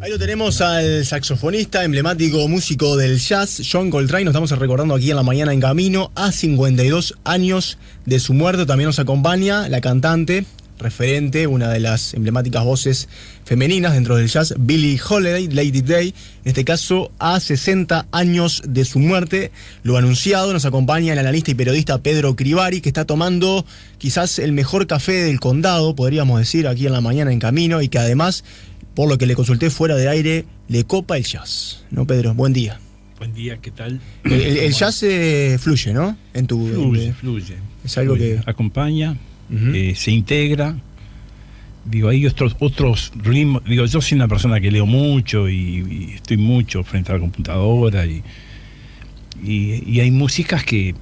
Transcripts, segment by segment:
Ahí lo tenemos al saxofonista, emblemático músico del jazz, John Coltrane. Nos estamos recordando aquí en La Mañana en Camino, a 52 años de su muerte. También nos acompaña la cantante, referente, una de las emblemáticas voces femeninas dentro del jazz, Billie Holiday, Lady Day. En este caso, a 60 años de su muerte. Lo anunciado, nos acompaña el analista y periodista Pedro Crivari, que está tomando quizás el mejor café del condado, podríamos decir, aquí en La Mañana en Camino, y que además, por lo que le consulté fuera de aire, le copa el jazz. ¿No, Pedro? Buen día. Buen día, ¿qué tal? El jazz fluye, ¿no? Fluye. Es algo que acompaña, se integra. Digo, hay otros ritmos. Digo, yo soy una persona que leo mucho y estoy mucho frente a la computadora y hay músicas que,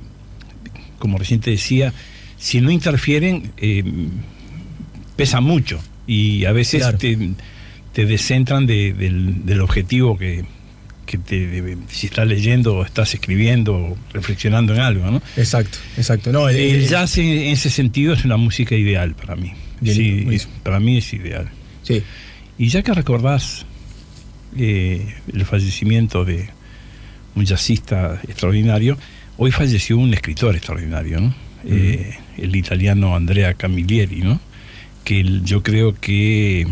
como recién te decía, si no interfieren, pesan mucho y a veces claro, te descentran del objetivo que si estás leyendo o estás escribiendo o reflexionando en algo, ¿no? Exacto. No, el jazz en ese sentido es una música ideal para mí. Bien, sí, para mí es ideal. Sí. Y ya que recordás el fallecimiento de un jazzista extraordinario, hoy falleció un escritor extraordinario, ¿no? El italiano Andrea Camilleri, ¿no? Que yo creo que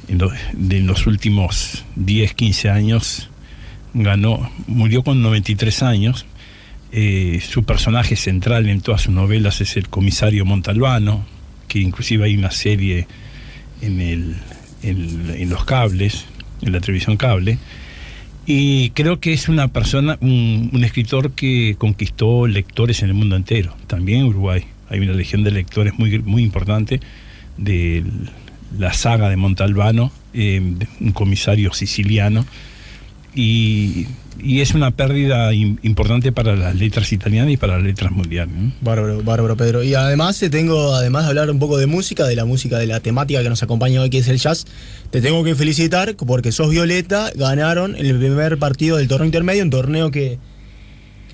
en los últimos 10, 15 años murió con 93 años. Su personaje central en todas sus novelas es el comisario Montalbano, que inclusive hay una serie en los cables, en la televisión cable, y creo que es una persona, un escritor que conquistó lectores en el mundo entero, también en Uruguay. Hay una legión de lectores muy, muy importante de la saga de Montalbano, un comisario siciliano, y es una pérdida importante para las letras italianas y para las letras mundiales, ¿no? Bárbaro, Pedro. Y además además de hablar un poco de la temática que nos acompaña hoy, que es el jazz, te tengo que felicitar porque sos violeta. Ganaron el primer partido del torneo intermedio, un torneo que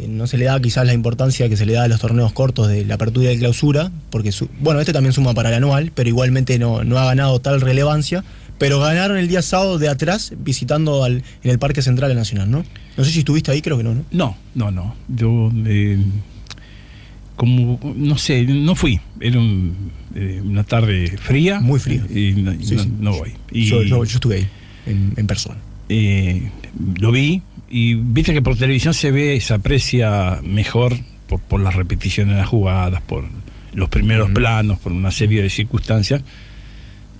no se le da quizás la importancia que se le da a los torneos cortos de la apertura y de clausura, porque este también suma para el anual, pero igualmente no ha ganado tal relevancia. Pero ganaron el día sábado de atrás, visitando en el Parque Central Nacional, ¿no? No sé si estuviste ahí, creo que no, ¿no? No. Yo, no sé, no fui. Era una tarde fría. Muy fría. Y no voy. Y yo estuve ahí, en persona. Lo vi, y viste que por televisión se aprecia mejor por las repeticiones de las jugadas, por los primeros planos, por una serie de circunstancias.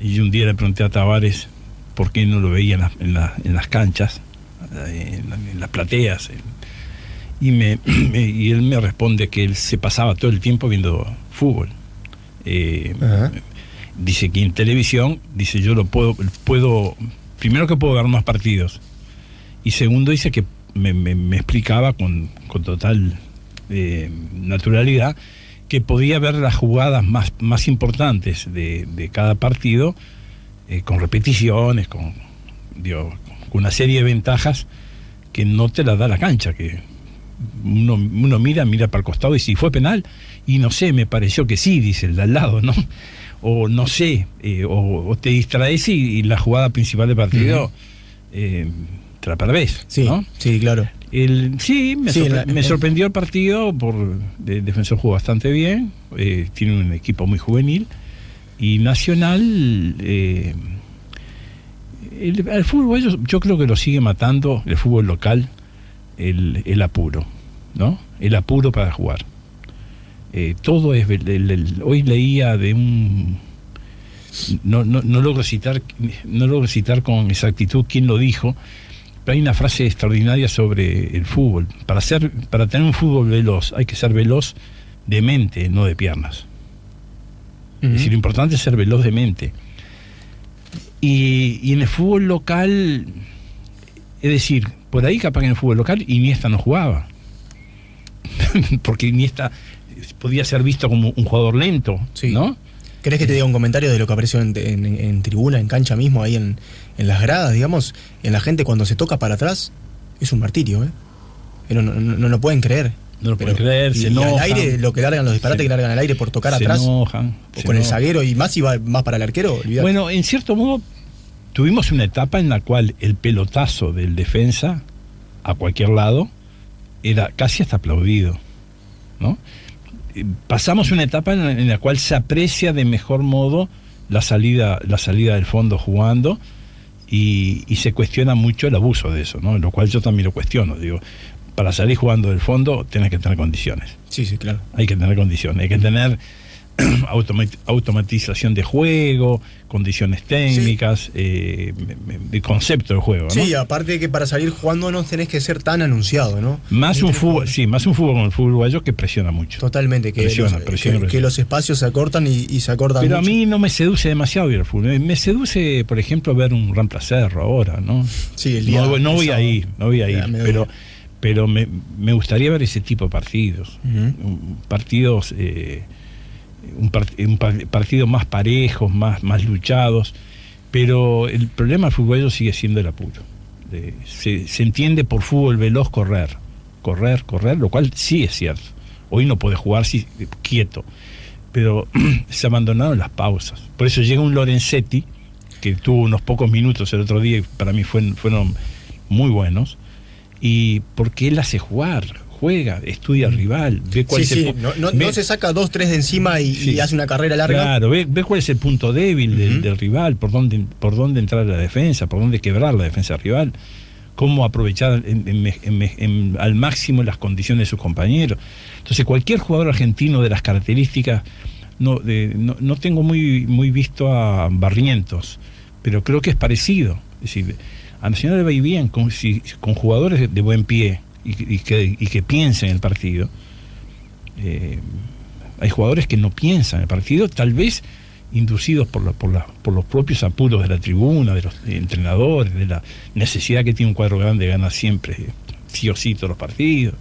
Y un día le pregunté a Tavares por qué no lo veía en las canchas, en las plateas. Y él me responde que él se pasaba todo el tiempo viendo fútbol. Dice que en televisión, yo lo puedo, primero que puedo ver más partidos. Y segundo, dice que me explicaba con total naturalidad que podía ver las jugadas más importantes de cada partido, con repeticiones, con una serie de ventajas que no te las da la cancha, que uno mira para el costado y si fue penal, y no sé, me pareció que sí, dice el de al lado, ¿no? O no sé, o te distraes y la jugada principal del partido te la perdés, sí, ¿no? Sí, claro. Me sorprendió el partido. El Defensor jugó bastante bien, tiene un equipo muy juvenil, y Nacional, el fútbol yo creo que lo sigue matando, el fútbol local, el apuro, ¿no? El apuro para jugar. Todo es hoy leía de un no logro citar con exactitud quién lo dijo, pero hay una frase extraordinaria sobre el fútbol. Para tener un fútbol veloz hay que ser veloz de mente, no de piernas. Es decir, lo importante es ser veloz de mente. Y en el fútbol local, es decir, por ahí capaz que en el fútbol local Iniesta no jugaba. Porque Iniesta podía ser visto como un jugador lento, sí, ¿no? ¿Querés que te diga un comentario de lo que apareció en tribuna, en cancha mismo, ahí en las gradas, digamos? En la gente cuando se toca para atrás, es un martirio, ¿eh? No lo pueden creer. No lo pueden creer, se enojan. Al aire, lo que largan, los disparates que largan al aire por tocar atrás. Se enojan. O con el zaguero, y más si va más para el arquero, olvidate. Bueno, en cierto modo, tuvimos una etapa en la cual el pelotazo del defensa a cualquier lado era casi hasta aplaudido, ¿no? Pasamos una etapa en la cual se aprecia de mejor modo la salida del fondo jugando, y se cuestiona mucho el abuso de eso, ¿no? Lo cual yo también lo cuestiono. Digo, para salir jugando del fondo tenés que tener condiciones. Sí, claro. Hay que tener condiciones, hay que tener automatización de juego, condiciones técnicas, de concepto del juego, ¿no? Sí, aparte de que para salir jugando no tenés que ser tan anunciado, ¿no? Más un fútbol como el fútbol uruguayo, que presiona mucho. Totalmente, que los espacios se acortan y se acortan pero mucho. A mí no me seduce demasiado ir al fútbol. Me seduce, por ejemplo, ver un Rampla Cerro ahora, ¿no? Sí, el día no voy a ir, pero me gustaría ver ese tipo de partidos. Partidos, un partido más parejos, más luchados, pero el problema del fútbol sigue siendo el apuro. Se entiende por fútbol veloz correr, lo cual sí es cierto. Hoy no puede jugar quieto, pero se abandonaron las pausas. Por eso llega un Lorenzetti, que tuvo unos pocos minutos el otro día y para mí fueron muy buenos, y porque él hace juega, estudia al rival, ve cuál es el no se saca 2-3 de encima y hace una carrera larga. Claro, ve cuál es el punto débil del rival, por dónde entrar a la defensa, por dónde quebrar la defensa rival, cómo aprovechar al máximo las condiciones de sus compañeros. Entonces cualquier jugador argentino de las características, no tengo muy visto a Barrientos, pero creo que es parecido. Es decir, a Nacional le va bien con jugadores de buen pie y que piensen en el partido. Hay jugadores que no piensan en el partido, tal vez inducidos por los propios apuros de la tribuna, de los entrenadores, de la necesidad que tiene un cuadro grande de ganar siempre, sí o sí, todos los partidos.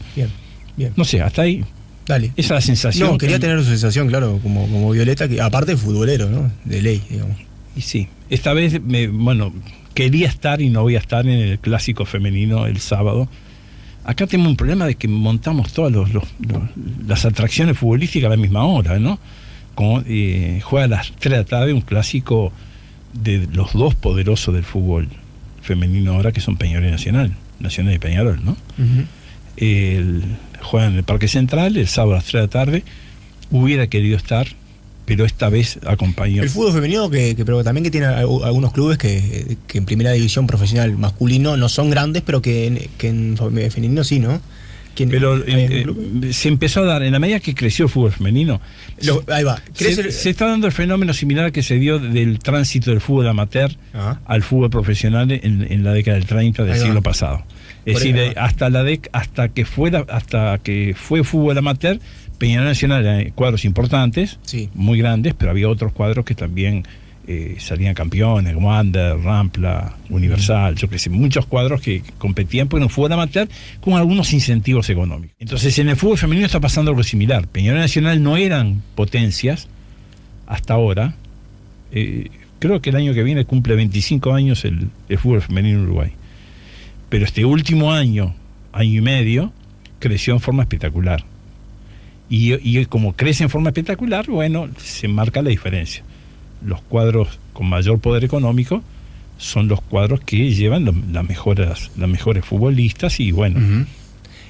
Bien. No sé, hasta ahí. Dale. Esa es la sensación. No, quería tener su sensación, claro, como Violeta, que aparte es futbolero, ¿no? De ley, digamos. Y sí, esta vez, quería estar y no voy a estar en el clásico femenino el sábado. Acá tenemos un problema de que montamos todas las atracciones futbolísticas a la misma hora, ¿no? Juega a las 3 de la tarde un clásico de los dos poderosos del fútbol femenino ahora, que son Peñarol y Nacional y Peñarol, ¿no? Juegan en el Parque Central el sábado a las 3 de la tarde. Hubiera querido estar, pero esta vez acompañó. El fútbol femenino, pero también que tiene algunos clubes que en primera división profesional masculino no son grandes, pero que en femenino sí, ¿no? Pero se empezó a dar, en la medida que creció el fútbol femenino, ahí va. Se está dando el fenómeno similar que se dio del tránsito del fútbol amateur al fútbol profesional en la década del 30 del siglo pasado. Es decir, hasta que fue fútbol amateur, Peñarol Nacional eran cuadros importantes, muy grandes, pero había otros cuadros que también salían campeones, como Ander, Rampla, Universal, yo qué sé, muchos cuadros que competían porque en el fútbol amateur con algunos incentivos económicos. Entonces en el fútbol femenino está pasando algo similar. Peñarol Nacional no eran potencias hasta ahora. Creo que el año que viene cumple 25 años el fútbol femenino en Uruguay. Pero este último año y medio, creció en forma espectacular. Y como crece en forma espectacular, bueno, se marca la diferencia. Los cuadros con mayor poder económico son los cuadros que llevan las mejores futbolistas y bueno.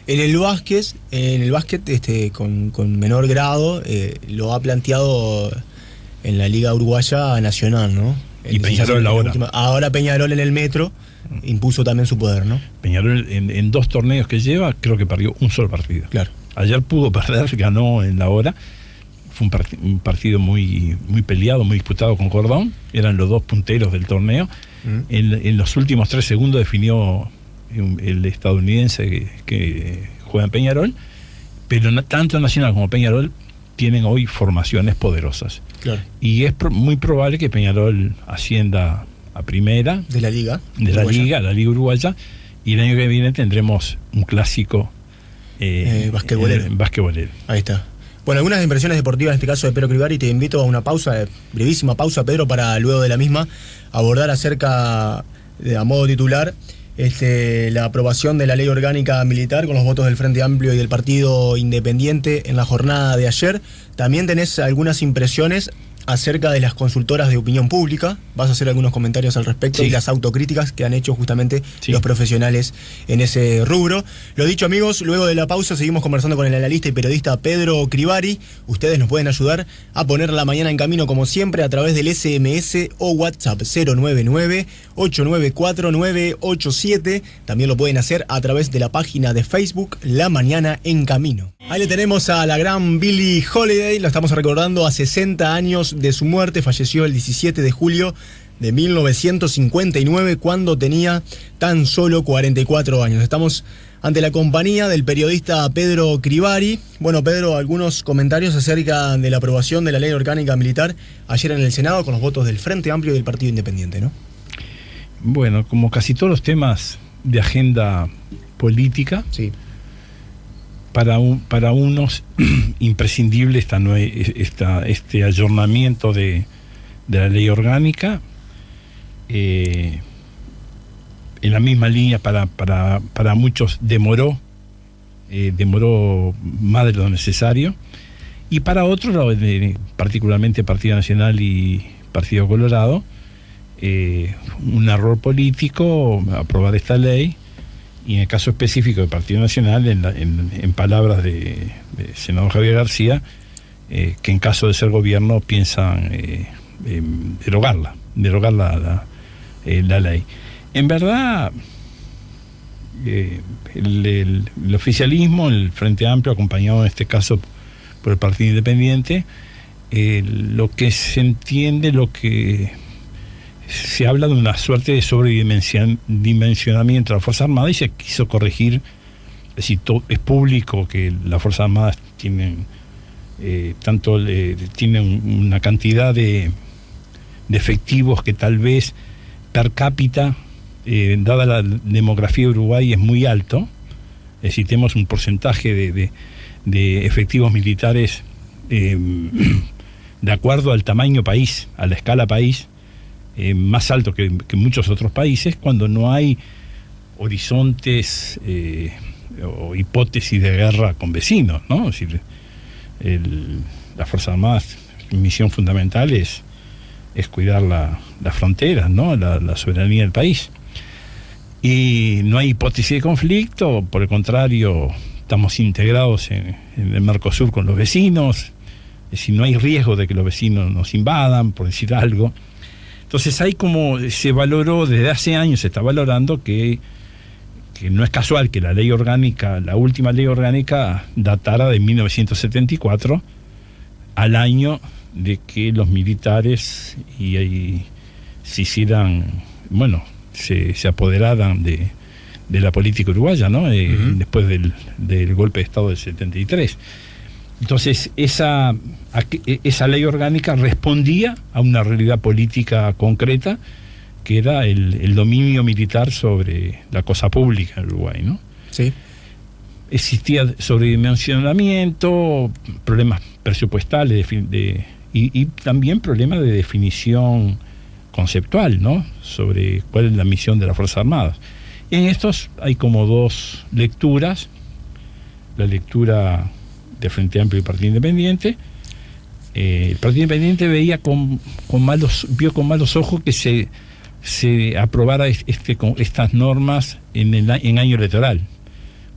En el básquet con menor grado, lo ha planteado en la Liga Uruguaya Nacional, ¿no? Y Peñarol ahora Peñarol en el Metro impuso también su poder, ¿no? Peñarol en 2 torneos que lleva, creo que perdió un solo partido. Claro. Ayer pudo perder, ganó en la hora. Fue un partido muy peleado, muy disputado con Cordón. Eran los 2 punteros del torneo. En los últimos 3 segundos definió el estadounidense que juega en Peñarol. Pero tanto Nacional como Peñarol tienen hoy formaciones poderosas. Claro. Y es muy probable que Peñarol ascienda a primera. De la Liga. La Liga Uruguaya. Y el año que viene tendremos un clásico basquetbolero. Ahí está. Bueno, algunas impresiones deportivas en este caso de Pedro Crivari. Te invito a una pausa, brevísima pausa, Pedro, para luego de la misma abordar acerca, a modo titular, la aprobación de la ley orgánica militar con los votos del Frente Amplio y del Partido Independiente en la jornada de ayer. También tenés algunas impresiones acerca de las consultoras de opinión pública. Vas a hacer algunos comentarios al respecto, sí, y las autocríticas que han hecho justamente sí, los profesionales en ese rubro. Lo dicho, amigos, luego de la pausa seguimos conversando con el analista y periodista Pedro Crivari. Ustedes nos pueden ayudar a poner la mañana en camino como siempre a través del SMS o WhatsApp 099-894-987. También lo pueden hacer a través de la página de Facebook La Mañana en Camino. Ahí le tenemos a la gran Billie Holiday, la estamos recordando a 60 años de su muerte. Falleció el 17 de julio de 1959 cuando tenía tan solo 44 años. Estamos ante la compañía del periodista Pedro Crivari. Bueno, Pedro, algunos comentarios acerca de la aprobación de la Ley Orgánica Militar ayer en el Senado con los votos del Frente Amplio y del Partido Independiente, ¿no? Bueno, como casi todos los temas de agenda política, sí, para unos imprescindible este ayornamiento de la ley orgánica. En la misma línea para muchos demoró más de lo necesario, y para otros, particularmente Partido Nacional y Partido Colorado, un error político aprobar esta ley. Y en el caso específico del Partido Nacional, en palabras de senador Javier García, que en caso de ser gobierno piensan derogar la ley. En verdad, el oficialismo, el Frente Amplio, acompañado en este caso por el Partido Independiente, lo que se entiende, lo que se habla de una suerte de sobredimensionamiento de la Fuerza Armada, y se quiso corregir. Es decir, es público que las Fuerzas Armadas tienen tienen una cantidad de efectivos que tal vez per cápita, dada la demografía de Uruguay, es muy alto. Es decir, tenemos un porcentaje de efectivos militares de acuerdo al tamaño país, a la escala país, más alto que muchos otros países, cuando no hay horizontes o hipótesis de guerra con vecinos, ¿no? Es decir, las Fuerzas Armadas, su misión fundamental es cuidar las fronteras, ¿no? La soberanía del país. Y no hay hipótesis de conflicto, por el contrario, estamos integrados en el Mercosur con los vecinos, es decir, no hay riesgo de que los vecinos nos invadan, por decir algo. Entonces hay como se valoró, desde hace años se está valorando que no es casual que la ley orgánica, la última ley orgánica, datara de 1974, al año de que los militares se hicieran, bueno, se apoderaran de la política uruguaya, ¿no? Después del golpe de Estado del 73. Entonces, esa ley orgánica respondía a una realidad política concreta, que era el dominio militar sobre la cosa pública en Uruguay, ¿no? Sí. Existía sobredimensionamiento, problemas presupuestales y también problemas de definición conceptual, ¿no? Sobre cuál es la misión de las Fuerzas Armadas. En estos hay como dos lecturas: la lectura de Frente Amplio y Partido Independiente. El Partido Independiente vio con malos ojos que se aprobara estas normas en año electoral,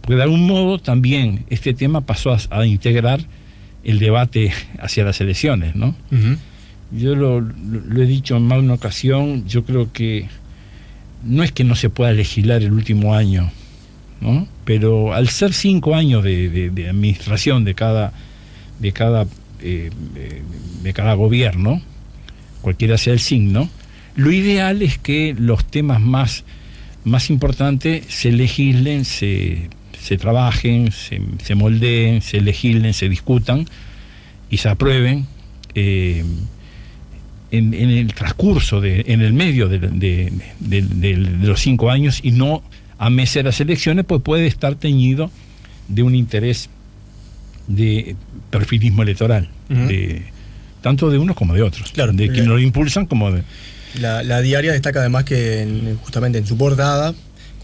porque de algún modo también este tema pasó a integrar el debate hacia las elecciones, ¿no? Uh-huh. Yo lo he dicho en más de una ocasión, yo creo que no es que no se pueda legislar el último año, ¿no? Pero al ser 5 años de administración de cada gobierno, cualquiera sea el signo, lo ideal es que los temas más importantes se legislen, se trabajen, se moldeen, se legislen, se discutan y se aprueben en el transcurso, en el medio de los 5 años, y no a meses de las elecciones, pues puede estar teñido de un interés de perfilismo electoral, uh-huh, tanto de unos como de otros, claro, de quienes lo impulsan como de... La diaria destaca además que justamente en su portada,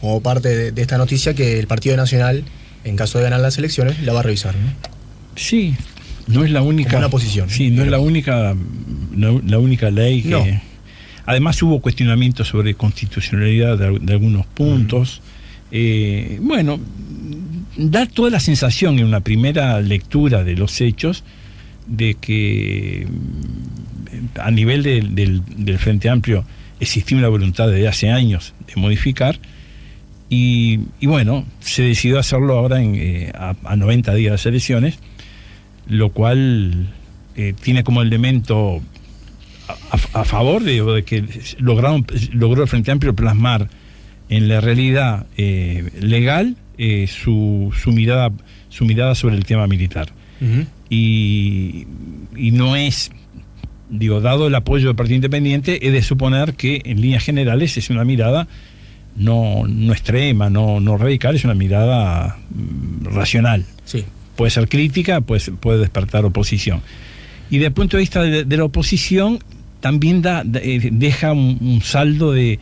como parte de esta noticia, que el Partido Nacional, en caso de ganar las elecciones, la va a revisar, ¿no? Sí, no es la única... Como una posición. Sí, no es la única la única ley que... No. Además hubo cuestionamientos sobre constitucionalidad de algunos puntos. Bueno, da toda la sensación en una primera lectura de los hechos de que a nivel del Frente Amplio existía una voluntad desde hace años de modificar, y bueno, se decidió hacerlo ahora a 90 días de las elecciones, lo cual tiene como elemento a favor de que logró el Frente Amplio plasmar en la realidad legal su mirada sobre el tema militar. Uh-huh. Y no es, dado el apoyo del Partido Independiente, es de suponer que en líneas generales es una mirada no extrema, no radical, es una mirada racional. Sí. Puede ser crítica, puede despertar oposición. Y desde el punto de vista de la oposición, también deja un saldo de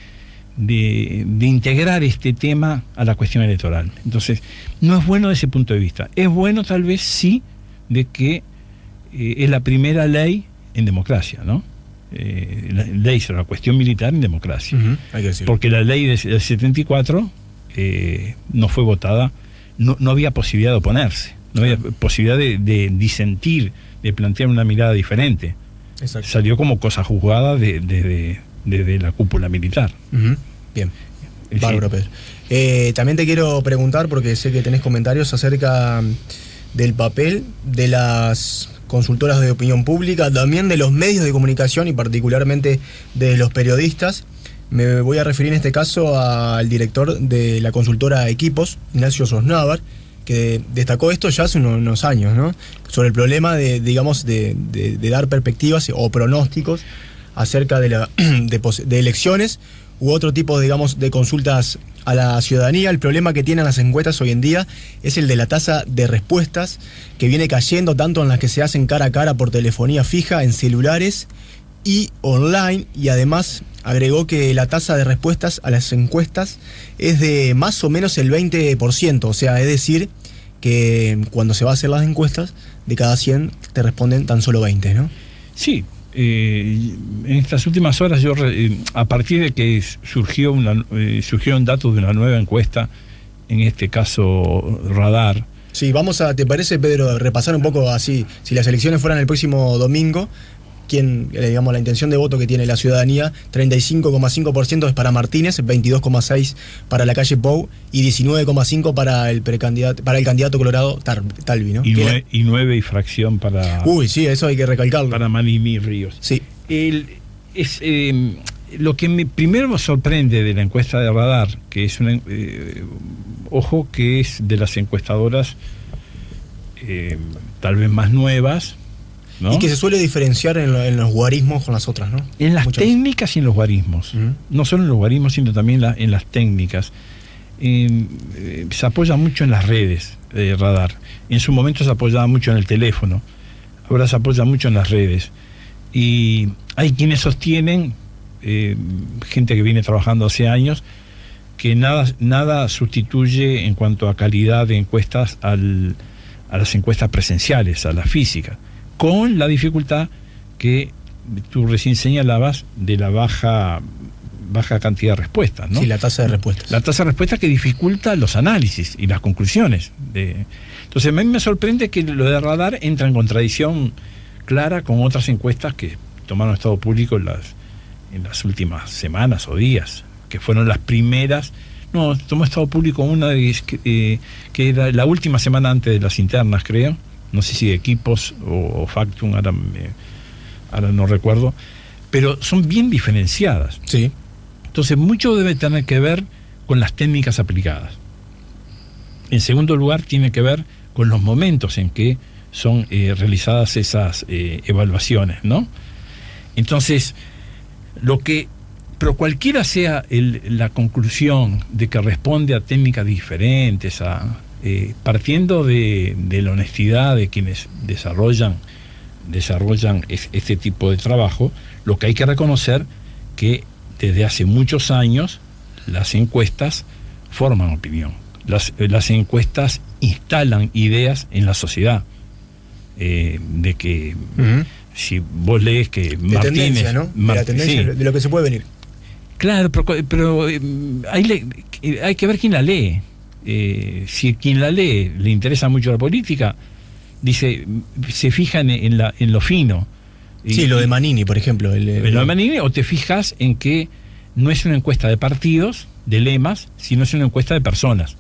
integrar este tema a la cuestión electoral. Entonces, no es bueno desde ese punto de vista. Es bueno tal vez sí de que es la primera ley en democracia, ¿no? La ley sobre la cuestión militar en democracia. Uh-huh, hay que decirlo. Porque la ley del 74 no fue votada, no había posibilidad de oponerse, no había posibilidad de disentir, de plantear una mirada diferente. Exacto. Salió como cosa juzgada desde la cúpula militar. Uh-huh. Bien. Bárbaro, Pedro. También te quiero preguntar, porque sé que tenés comentarios acerca del papel de las consultoras de opinión pública, también de los medios de comunicación y particularmente de los periodistas. Me voy a referir en este caso al director de la consultora Equipos, Ignacio Sosnávar, que destacó esto ya hace unos años, ¿no? Sobre el problema de dar perspectivas o pronósticos acerca de elecciones u otro tipo, de consultas a la ciudadanía. El problema que tienen las encuestas hoy en día es el de la tasa de respuestas, que viene cayendo tanto en las que se hacen cara a cara por telefonía fija, en celulares y online, y además agregó que la tasa de respuestas a las encuestas es de más o menos el 20%, o sea, es decir, que cuando se va a hacer las encuestas, de cada 100 te responden tan solo 20, ¿no? Sí. En estas últimas horas, a partir de que surgieron datos de una nueva encuesta, en este caso Radar. Sí, ¿te parece, Pedro, repasar un poco así, si las elecciones fueran el próximo domingo, la intención de voto que tiene la ciudadanía? 35,5% es para Martínez, 22,6% para la calle Pou y 19,5% para el candidato colorado Talvi, ¿no? Y 9 y fracción para... Uy, sí, eso hay que recalcarlo. Para Manimi Ríos. Sí. Lo que primero me sorprende de la encuesta de Radar, que es ojo, que es de las encuestadoras tal vez más nuevas, ¿no? Y que se suele diferenciar en los guarismos con las otras, ¿no? En las técnicas y en los guarismos. Uh-huh. No solo en los guarismos, sino también en las técnicas. Se apoya mucho en las redes de Radar. En su momento se apoyaba mucho en el teléfono. Ahora se apoya mucho en las redes. Y hay quienes sostienen, gente que viene trabajando hace años, que nada sustituye en cuanto a calidad de encuestas a las encuestas presenciales, a las físicas, con la dificultad que tú recién señalabas de la baja cantidad de respuestas, ¿no? Sí, la tasa de respuestas. La tasa de respuestas que dificulta los análisis y las conclusiones. Entonces, a mí me sorprende que lo de Radar entra en contradicción clara con otras encuestas que tomaron estado público en las últimas semanas o días, que fueron las primeras. No, tomó estado público una que era la última semana antes de las internas, creo. No sé si de Equipos o Factum, ahora no recuerdo, pero son bien diferenciadas. Sí. Entonces, mucho debe tener que ver con las técnicas aplicadas. En segundo lugar, tiene que ver con los momentos en que son realizadas esas evaluaciones, ¿no? Entonces, pero cualquiera sea la conclusión de que responde a técnicas diferentes, partiendo de la honestidad de quienes desarrollan este tipo de trabajo, lo que hay que reconocer que desde hace muchos años las encuestas forman opinión. Las encuestas instalan ideas en la sociedad, de que si vos lees que de Martínez... tendencia, ¿no? De la tendencia, sí. de lo que se puede venir. Claro, pero hay que ver quién la lee. Si quien la lee le interesa mucho la política, dice, se fija en lo fino. Sí, lo de Manini, por ejemplo. Lo de Manini, o te fijas en que no es una encuesta de partidos, de lemas, sino es una encuesta de personas.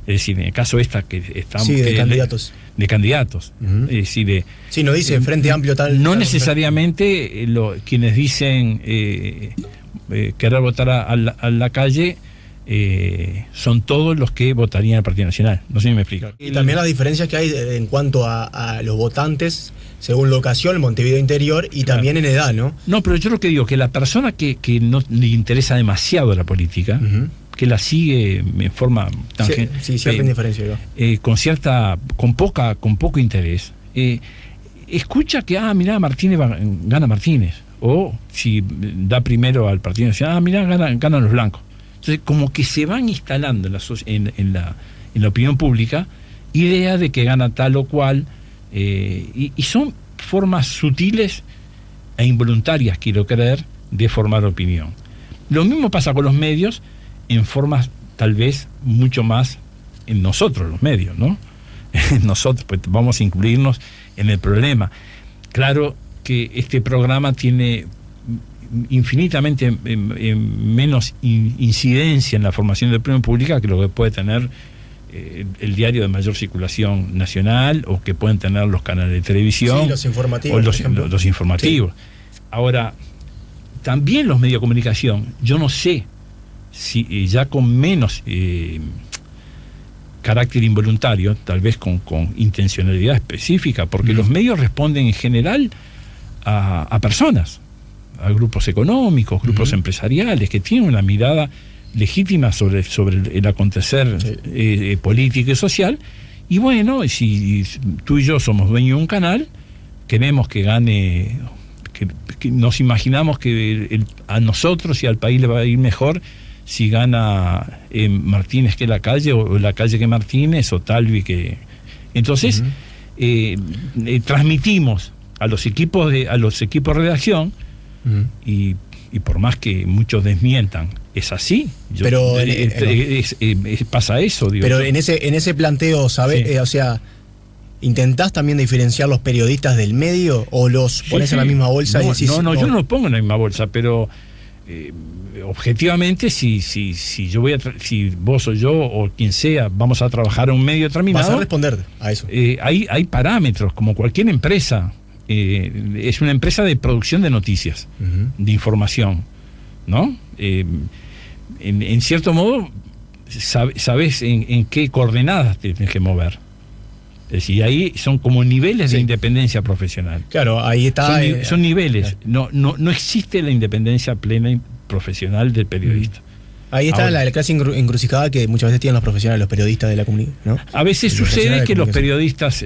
Es decir, en el caso esta que estamos... Sí, de candidatos. De candidatos. Uh-huh. Es decir, sí, no dice Frente Amplio tal... No tal, necesariamente quienes dicen querer votar a la calle son todos los que votarían al Partido Nacional. No sé si me explico. Y también las diferencias que hay en cuanto a los votantes según locación, Montevideo Interior, y claro, también en edad, ¿no? No, pero yo lo que digo, que la persona que no le interesa demasiado la política, uh-huh, que la sigue en forma tangente, sí, cierta indiferencia, con poco interés, escucha que, mirá, Martínez gana Martínez, o si da primero al Partido Nacional, mirá, ganan los blancos. Entonces, como que se van instalando en la opinión pública idea de que gana tal o cual, y son formas sutiles e involuntarias, quiero creer, de formar opinión. Lo mismo pasa con los medios, en formas tal vez mucho más en nosotros, los medios, ¿no? Nosotros, pues vamos a incluirnos en el problema. Claro que este programa tiene infinitamente menos incidencia en la formación de opinión pública que lo que puede tener el diario de mayor circulación nacional, o que pueden tener los canales de televisión, sí, los informativos, o los informativos. Sí. Ahora, también los medios de comunicación, yo no sé si ya con menos carácter involuntario, tal vez con intencionalidad específica, porque los medios responden en general a personas, a grupos económicos, grupos empresariales, que tienen una mirada legítima sobre el acontecer político y social. Y bueno, si tú y yo somos dueños de un canal, queremos que gane, que nos imaginamos que a nosotros y al país le va a ir mejor si gana Martínez que la calle, o la calle que Martínez, o Talvi que... Entonces transmitimos a los equipos de redacción, y por más que muchos desmientan, es así. Pero pasa eso, digo. Pero en ese planteo, ¿sabes? Sí. O sea, ¿intentás también diferenciar los periodistas del medio, o los pones en la misma bolsa? No, y decís, yo no los pongo en la misma bolsa, pero objetivamente, si vos o yo o quien sea vamos a trabajar en un medio determinado, vas a responder a eso. Hay parámetros, como cualquier empresa. Es una empresa de producción de noticias, de información, ¿no? En cierto modo, sabes en qué coordenadas te tienes que mover. Es decir, ahí son como niveles de independencia profesional. Claro, ahí está. Son niveles. No existe la independencia plena y profesional del periodista. Ahí está la clase encrucijada que muchas veces tienen los profesionales, los periodistas de la comunidad, ¿no? A veces sucede que los periodistas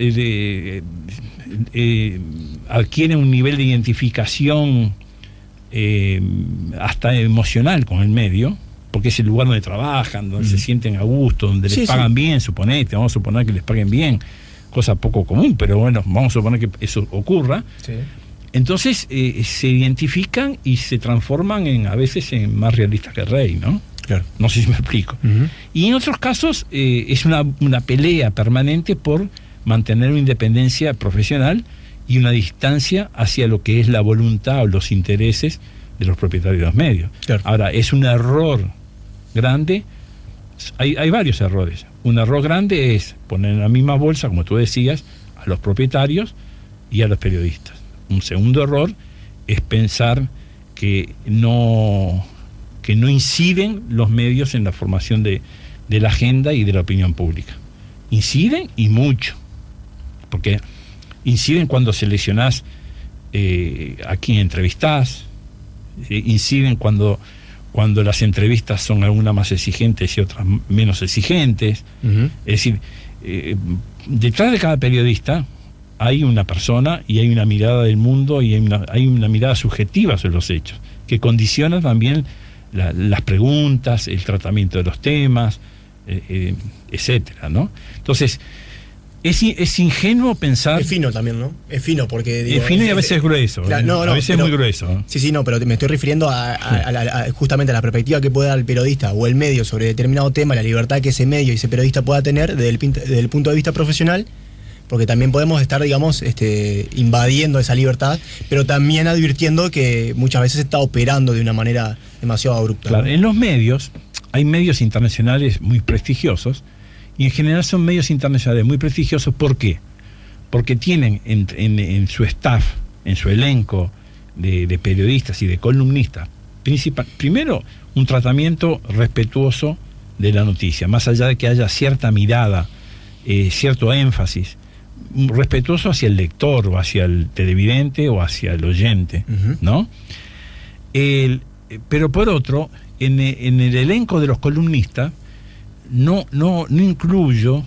adquieren un nivel de identificación hasta emocional con el medio, porque es el lugar donde trabajan, donde se sienten a gusto, donde les pagan bien, suponete, vamos a suponer que les paguen bien, cosa poco común, pero bueno, vamos a suponer que eso ocurra. Sí. Entonces se identifican y se transforman a veces en más realistas que el rey, ¿no? Claro. No sé si me explico. Y en otros casos es una pelea permanente por mantener una independencia profesional y una distancia hacia lo que es la voluntad o los intereses de los propietarios de los medios. Claro. Ahora, es un error grande, hay varios errores. Un error grande es poner en la misma bolsa, como tú decías, a los propietarios y a los periodistas. Un segundo error es pensar que no inciden los medios en la formación de la agenda y de la opinión pública. Inciden, y mucho, porque inciden cuando seleccionás a quién entrevistás, inciden cuando las entrevistas son algunas más exigentes y otras menos exigentes. Es decir, detrás de cada periodista hay una persona y hay una mirada del mundo y hay una mirada subjetiva sobre los hechos, que condiciona también las preguntas, el tratamiento de los temas, etcétera, ¿no? Entonces, Es ingenuo pensar... Es fino también, ¿no? Es fino porque... Digo, es fino y a veces es grueso. Claro, a veces es muy grueso. Sí, no, pero me estoy refiriendo justamente a la perspectiva que puede dar el periodista o el medio sobre determinado tema, la libertad que ese medio y ese periodista pueda tener desde el punto de vista profesional, porque también podemos estar, digamos, invadiendo esa libertad, pero también advirtiendo que muchas veces se está operando de una manera demasiado abrupta. Claro, ¿no? en los medios, hay medios internacionales muy prestigiosos, y en general son medios internacionales muy prestigiosos. ¿Por qué? Porque tienen en su staff, en su elenco de periodistas y de columnistas, primero, un tratamiento respetuoso de la noticia, más allá de que haya cierta mirada, cierto énfasis, respetuoso hacia el lector o hacia el televidente o hacia el oyente, ¿no? Pero por otro, en el elenco de los columnistas no incluyo,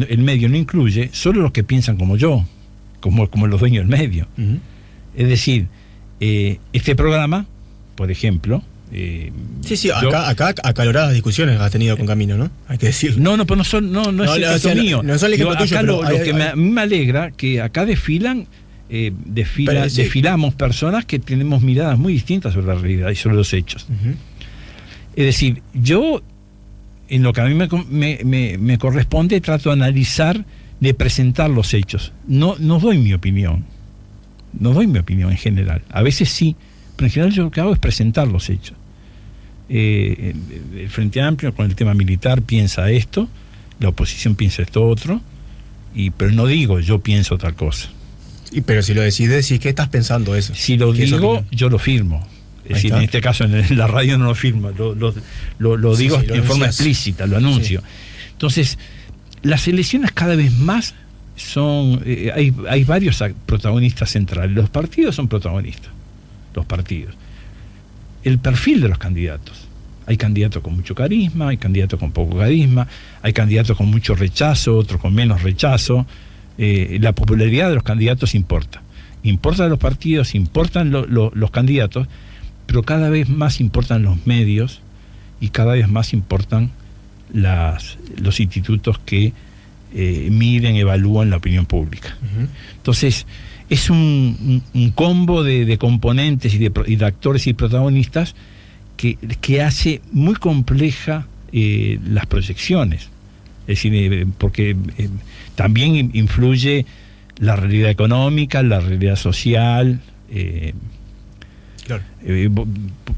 el medio no incluye solo los que piensan como yo, como los dueños del medio. Es decir, este programa, por ejemplo... sí, acá acaloradas discusiones has tenido con Camino, ¿no? Hay que decirlo. No, pero no es el caso mío. No son el ejemplo tuyo, acá lo que a mí me alegra, que acá desfilamos personas que tenemos miradas muy distintas sobre la realidad y sobre los hechos. Es decir, yo, en lo que a mí me corresponde, trato de analizar, de presentar los hechos. No doy mi opinión. No doy mi opinión en general. A veces sí, pero en general yo lo que hago es presentar los hechos. El Frente Amplio con el tema militar piensa esto, la oposición piensa esto otro, pero no digo yo pienso tal cosa. Pero si lo decís, ¿qué estás pensando eso? Si lo digo, yo lo firmo. Es decir, en este caso en la radio no lo firmo, lo digo en forma explícita, lo anuncio. Sí. Entonces, las elecciones cada vez más son... hay varios protagonistas centrales. Los partidos son protagonistas. Los partidos. El perfil de los candidatos. Hay candidatos con mucho carisma, hay candidatos con poco carisma, hay candidatos con mucho rechazo, otros con menos rechazo. La popularidad de los candidatos importa. Importan los partidos, importan los candidatos, pero cada vez más importan los medios y cada vez más importan los institutos que miden, evalúan la opinión pública. Entonces, es un combo de componentes y de actores y protagonistas que hace muy compleja las proyecciones. Es decir, porque también influye la realidad económica, la realidad social. Claro.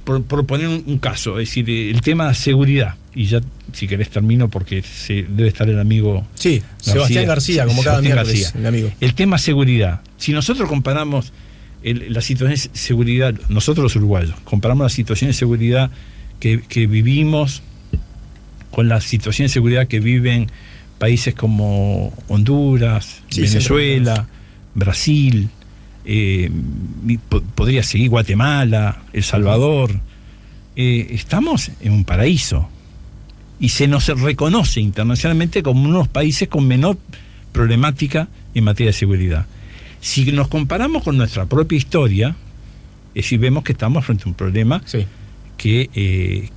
Por poner un caso, es decir, el tema de seguridad, y ya si querés termino porque debe estar el amigo Sebastián García, como cada miércoles, el amigo. El tema seguridad, si nosotros comparamos la situación de seguridad, nosotros los uruguayos, comparamos la situación de seguridad que vivimos con la situación de seguridad que viven países como Honduras, Venezuela, Brasil, podría seguir Guatemala, El Salvador. Estamos en un paraíso y se nos reconoce internacionalmente como unos países con menor problemática en materia de seguridad. Si nos comparamos con nuestra propia historia, si vemos que estamos frente a un problema que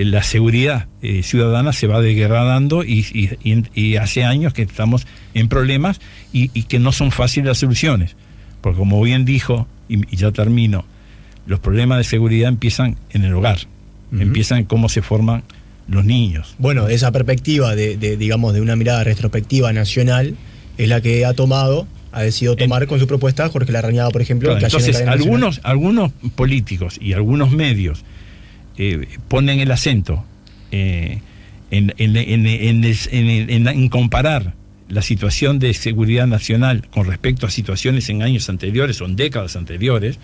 la seguridad ciudadana se va degradando y hace años que estamos en problemas y que no son fáciles las soluciones. Porque como bien dijo, y ya termino, los problemas de seguridad empiezan en el hogar, empiezan en cómo se forman los niños. Bueno, esa perspectiva digamos, de una mirada retrospectiva nacional es la que ha decidido tomar con su propuesta Jorge Larrañaga, por ejemplo. Claro, entonces, algunos políticos y algunos medios ponen el acento en comparar la situación de seguridad nacional con respecto a situaciones en años anteriores o en décadas anteriores.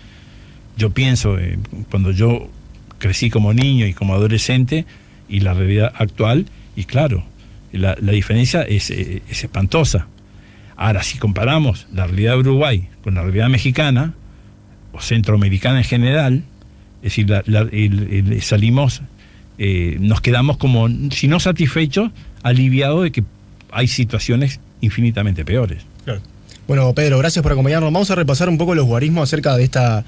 Yo pienso, cuando yo crecí como niño y como adolescente, y la realidad actual, y claro, la diferencia es espantosa. Ahora, si comparamos la realidad de Uruguay con la realidad mexicana, o centroamericana en general, es decir, salimos, nos quedamos como, si no satisfechos, aliviados de que hay situaciones infinitamente peores. Claro. Bueno, Pedro, gracias por acompañarnos. Vamos a repasar un poco los guarismos acerca de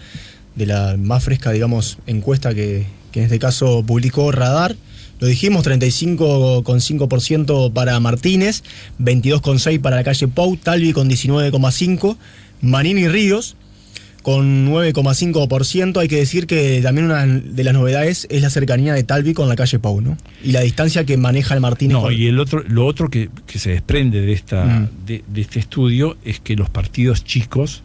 la más fresca, digamos, encuesta que en este caso publicó Radar Lo dijimos, 35,5% para Martínez, 22,6% para la calle Pou, Talvi con 19,5%, Manini y Ríos con 9,5%. Hay que decir que también una de las novedades es la cercanía de Talvi con la calle Pou, ¿no? Y la distancia que maneja el Martínez. No, y lo otro que se desprende de este estudio es que los partidos chicos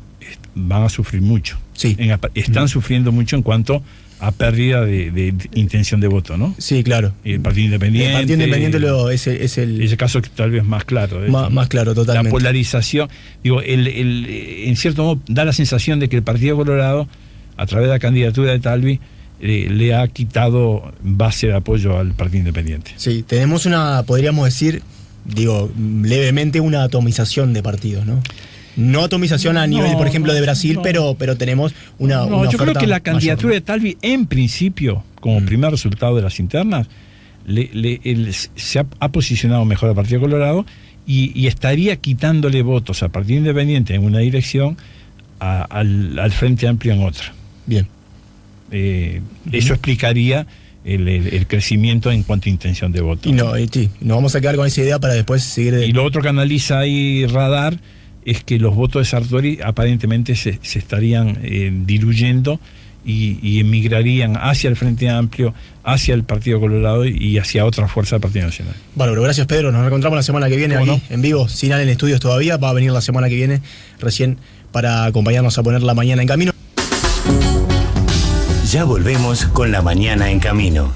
van a sufrir mucho. Sí. Están sufriendo mucho en cuanto a pérdida de intención de voto, ¿no? Sí, claro. Y el Partido Independiente. El Partido Independiente es ese caso que tal vez más claro. Más claro, totalmente. La polarización, digo, en cierto modo da la sensación de que el Partido Colorado, a través de la candidatura de Talvi, le ha quitado base de apoyo al Partido Independiente. Sí, tenemos podríamos decir, levemente una atomización de partidos, ¿no? No atomización a nivel, por ejemplo, de Brasil, pero tenemos una yo creo que la candidatura mayor, ¿no? de Talvi, en principio, como primer resultado de las internas, se ha posicionado mejor al Partido Colorado y estaría quitándole votos al Partido Independiente en una dirección, al Frente Amplio en otra. Bien. Eso explicaría el crecimiento en cuanto a intención de voto. Y nos vamos a quedar con esa idea para después seguir. Y lo otro que analiza ahí Radar es que los votos de Sartori aparentemente se estarían diluyendo y emigrarían hacia el Frente Amplio, hacia el Partido Colorado y hacia otra fuerza del Partido Nacional. Bueno, gracias, Pedro. Nos reencontramos la semana que viene aquí en vivo, sin Ale en estudios todavía. Va a venir la semana que viene recién para acompañarnos a poner la mañana en camino. Ya volvemos con La Mañana en Camino.